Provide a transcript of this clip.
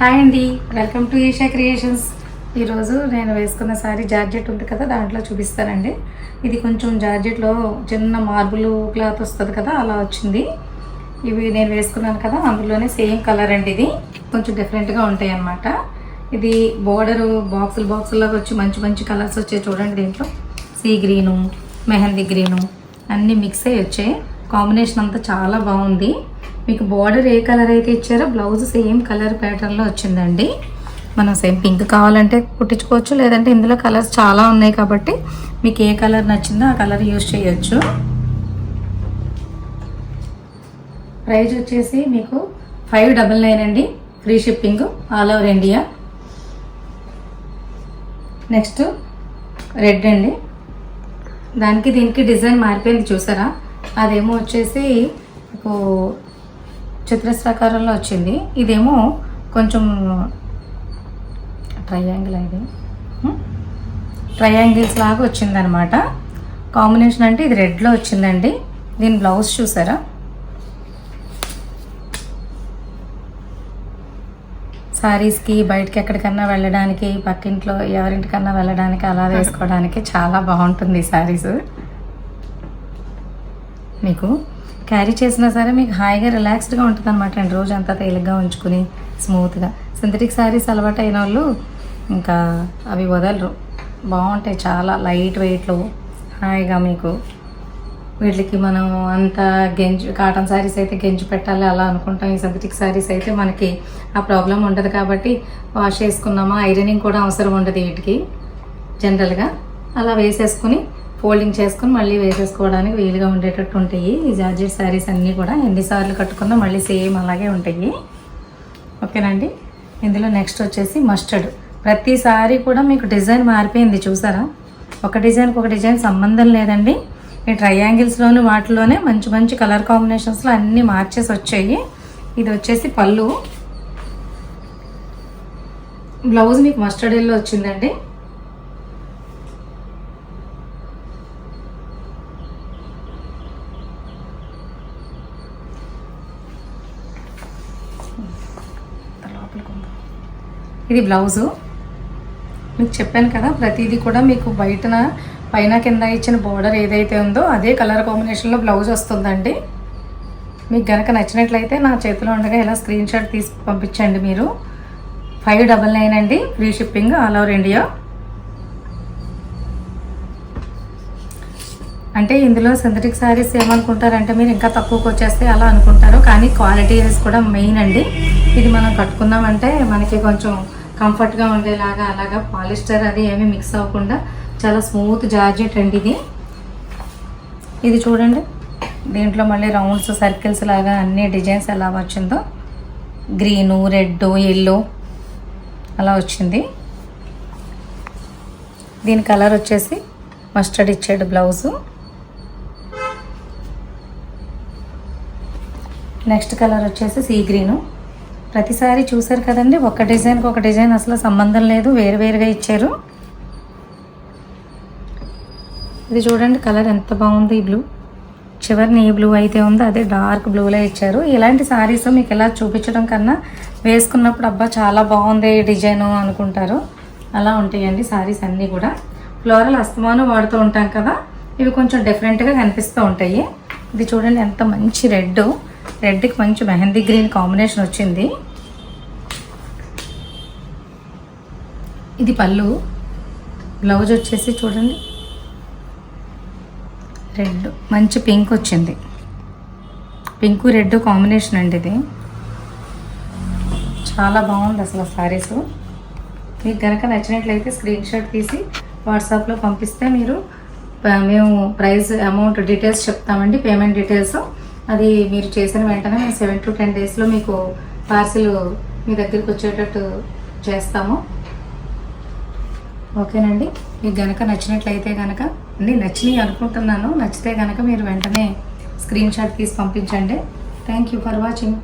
Hi అండి, welcome to Isha creations. ఈరోజు నేను వేసుకున్న సారీ జార్జెట్ ఉంది కదా, దాంట్లో చూపిస్తానండి. ఇది కొంచెం జార్జెట్లో చిన్న మార్బుల్ క్లాత్ వస్తుంది కదా, అలా వచ్చింది. ఇవి నేను వేసుకున్నాను కదా, అందులోనే సేమ్ కలర్ అండి. ఇది కొంచెం డిఫరెంట్గా ఉంటాయి అన్నమాట. ఇది బోర్డరు బాక్సుల్లాగా వచ్చి మంచి మంచి కలర్స్ వచ్చాయి చూడండి. దీంట్లో సీ గ్రీను, మెహందీ గ్రీను అన్నీ మిక్స్ అయ్యి వచ్చాయి. కాంబినేషన్ అంతా చాలా బాగుంది. మీకు బార్డర్ ఏ కలర్ అయితే ఇచ్చారో బ్లౌజ్ సేమ్ కలర్ ప్యాటర్న్లో వచ్చిందండి. మనం సేమ్ పింక్ కావాలంటే కుట్టించుకోవచ్చు, లేదంటే ఇందులో కలర్స్ చాలా ఉన్నాయి కాబట్టి మీకు ఏ కలర్ నచ్చిందో ఆ కలర్ యూజ్ చేయొచ్చు. ప్రైస్ వచ్చేసి మీకు 599 అండి, free shipping all over India. Next red అండి, దానికి దీనికి డిజైన్ మారిపోయింది చూసారా. అదేమో వచ్చేసి మీకు చతురస్రాకారంలో వచ్చింది, ఇదేమో కొంచెం ట్రయాంగిల్స్ లాగా వచ్చిందనమాట. కాంబినేషన్ అంటే ఇది రెడ్లో వచ్చిందండి. దీని బ్లౌజ్ చూసారా, శారీస్కి బయటకి ఎక్కడికన్నా వెళ్ళడానికి, పక్కింట్లో ఎవరింటికన్నా వెళ్ళడానికి అలా వేసుకోవడానికి చాలా బాగుంటుంది ఈ శారీస్. మీకు క్యారీ చేసినా సరే మీకు హాయిగా రిలాక్స్డ్గా ఉంటుంది అనమాట అండి. రోజు అంతా తేలిగ్గా ఉంచుకుని స్మూత్గా. సింథటిక్ శారీస్ అలవాటు అయిన వాళ్ళు ఇంకా అవి వదలరు, బాగుంటాయి చాలా లైట్ వెయిట్లో. హాయిగా మీకు వీటికి మనం అంత కాటన్ శారీస్ అయితే గెంజి పెట్టాలి అలా అనుకుంటాం. ఈ సింథటిక్ శారీస్ అయితే మనకి ఆ ప్రాబ్లం ఉండదు కాబట్టి వాష్ చేసుకున్నామా, ఐరనింగ్ కూడా అవసరం ఉండదు వీటికి. జనరల్గా అలా వేసేసుకుని ఫోల్డింగ్ చేసుకుని మళ్ళీ వేసేసుకోవడానికి వీలుగా ఉండేటట్టు ఉంటాయి ఈ జార్జెట్ శారీస్ అన్నీ కూడా. ఎన్నిసార్లు కట్టుకున్నా మళ్ళీ సేమ్ అలాగే ఉంటాయి. ఓకేనండి. ఇందులో నెక్స్ట్ వచ్చేసి మస్టర్డ్. ప్రతిసారి కూడా మీకు డిజైన్ మారిపోయింది చూసారా. ఒక డిజైన్కి ఒక డిజైన్ సంబంధం లేదండి. ఈ ట్రయాంగిల్స్లోని వాటిలోనే మంచి మంచి కలర్ కాంబినేషన్స్లో అన్నీ మార్చేసి వచ్చాయి. ఇది వచ్చేసి పళ్ళు. బ్లౌజ్ మీకు మస్టర్డ్ ఎల్లో వచ్చిందండి. ఇది బ్లౌజు. మీకు చెప్పాను కదా, ప్రతిదీ కూడా మీకు పైన కింద ఇచ్చిన బార్డర్ ఏదైతే ఉందో అదే కలర్ కాంబినేషన్లో బ్లౌజ్ వస్తుందండి. మీకు కనుక నచ్చినట్లయితే నా చేతిలో ఉండగా ఇలా స్క్రీన్ షాట్ తీసి పంపించండి మీరు. 599 అండి, free shipping all over India. అంటే ఇందులో సింథటిక్ శారీస్ ఏమనుకుంటారంటే మీరు ఇంకా తక్కువకి వచ్చేస్తే అలా అనుకుంటారు, కానీ క్వాలిటీ కూడా మెయిన్ అండి. ఇది మనం కట్టుకున్నామంటే మనకి కొంచెం కంఫర్ట్గా ఉండేలాగా, అలాగా పాలిస్టర్ అది ఏమీ మిక్స్ అవ్వకుండా చాలా స్మూత్ జార్జెట్ అండి ఇది. ఇది చూడండి, దీంట్లో మళ్ళీ రౌండ్స్ సర్కిల్స్ లాగా అన్ని డిజైన్స్ ఎలా వచ్చిందో, గ్రీను, రెడ్, ఎల్లో అలా వచ్చింది. దీని కలర్ వచ్చేసి మస్టర్డ్ ఇచ్చాడు బ్లౌజు. నెక్స్ట్ కలర్ వచ్చేసి సీ గ్రీను. ప్రతిసారి చూసారు కదండి, ఒక డిజైన్కి ఒక డిజైన్ అసలు సంబంధం లేదు, వేరువేరుగా ఇచ్చారు. ఇది చూడండి కలర్ ఎంత బాగుంది. ఈ బ్లూ చివరిని ఏ బ్లూ అయితే ఉందో అదే డార్క్ బ్లూలో ఇచ్చారు. ఇలాంటి శారీస్ మీకు ఇలా చూపించడం కన్నా వేసుకున్నప్పుడు అబ్బా చాలా బాగుంది ఈ డిజైను అనుకుంటారు. అలా ఉంటాయండి శారీస్ అన్నీ కూడా. ఫ్లోరల్ అస్తమానం వాడుతూ ఉంటాం కదా, ఇవి కొంచెం డిఫరెంట్గా కనిపిస్తూ ఉంటాయి. ఇది చూడండి ఎంత మంచి రెడ్కి మంచి మెహందీ గ్రీన్ కాంబినేషన్ వచ్చింది. ఇది పళ్ళు. బ్లౌజ్ వచ్చేసి చూడండి రెడ్, మంచి పింక్ వచ్చింది. పింక్ రెడ్ కాంబినేషన్ అండి ఇది. చాలా బాగుంది అసలు శారీస్. మీకు కనుక నచ్చినట్లయితే స్క్రీన్ షాట్ తీసి వాట్సాప్లో పంపిస్తే మేము ప్రైస్, అమౌంట్ డీటెయిల్స్ చెప్తామండి, పేమెంట్ డీటెయిల్స్. అది మీరు చేసిన వెంటనే మేము 7 to 10 డేస్లో మీకు పార్సిల్ మీ దగ్గరికి వచ్చేటట్టు చేస్తాము. ఓకేనండి. మీకు కనుక నచ్చినట్లయితే కనుక నచ్చినాయి అనుకుంటున్నాను. నచ్చితే కనుక మీరు వెంటనే స్క్రీన్ షాట్ తీసి పంపించండి. Thank you for watching.